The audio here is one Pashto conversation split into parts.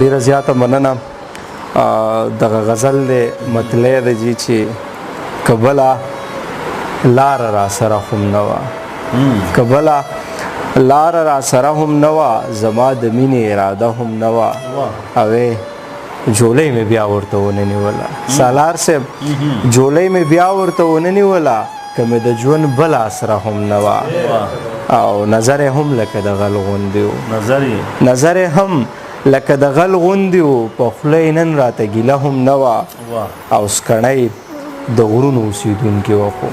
ډیره زیاته مننه. دغه غزل دی مطلع دی جي چې کبله لار را سره هم نه وه، کبله لار را سره هم نه وه، زما د مینې اراده هم نه وه، اوې جولۍ مې بیا ورته ونه نیوله. سالار صاحب جولۍ مې بیا ورته ونه نیوله، که مې د ژوند بل اسره هم نه وه، او نظر هم لکه د غل غوندې و، نظر هم لکه د غل غوندې و، په خوله یې نن راته ګیله هم نه وه، او سکڼی د غرونو اوسېدونکې وه، خو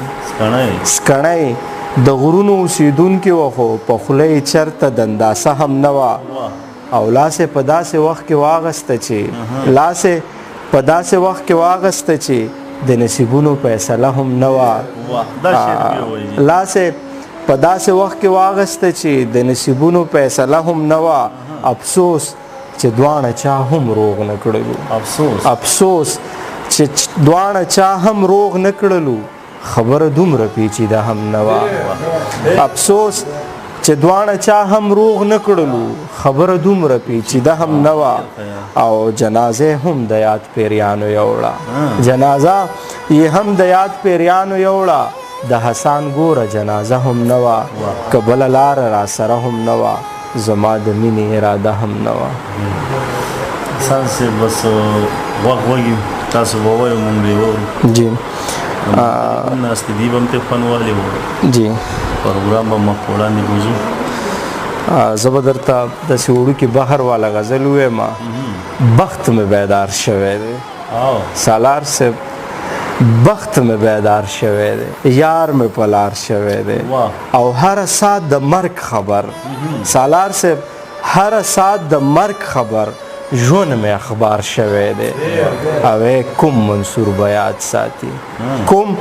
سکڼی د غرونو اوسېدونکې وه، خو په خوله یې چېرته دنداسه هم نه وه، او لاس یې په داسې وخت کې واغسته چې لاس یې په داسې وخت کې واغسته چې د نصیبونو فیصله هم نه وه، لاس یې په داسې وخت کې واغسته چې د نصیبونو فیصله هم نه وه. افسوس چې دواړه چا هم روغ نه کړلو، افسوس چې دواړه چا هم روغ نه کړلو، خبره دومره پیچیده هم نه وه. افسوس چې دواړه چا هم روغ نه کړلو، خبره دومره پیچیده هم نه وه، او جنازه هم د یاد پیریانو یوړه، جنازه یې هم د یاد پیریانو یوړه، د حسن ګوره جنازه هم نه وه، که بله لاره را سره هم نه وه، زما د مینې اراده هم نه وه. حسن صاحب بس غوږ وږي تاسو به وایو موږ به وورو. جی ناستې دي به هم ته خوند والی وو، جی پروګرام به مخ وړاندې وځو. زه به درته داسې وړوکي بحر والا غزل ووایم، بخت مې بیدار شوی دی سالار صاحب، بخت مې بیدار شوی دی، یار مې په لار شوی دی، او هر ساعت د مرګ خبر سالار صاحب، هر ساعت د مرګ خبر ژوند مې اخبار شوی دی، اوې کوم منصور به یاد ساتي، کوم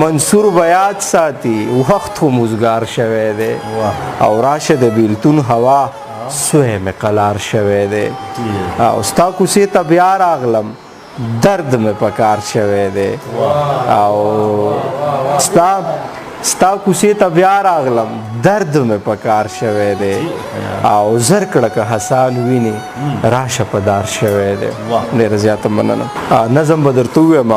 منصور به یاد ساتي، وخت خو موزګار شوی دی، او راشه د بیلتون هوا سوی مې قلار شوی دی، او ستا کوڅې ته بیا راغلم درد مې په کار شوی دی، او ستا کوڅې ته بیا راغلم درد مې په کار شوی دی، او زر کړه که حسن ویني راشه په دار شوی دی. ډېره زیاته مننه. نظم به درته ووایم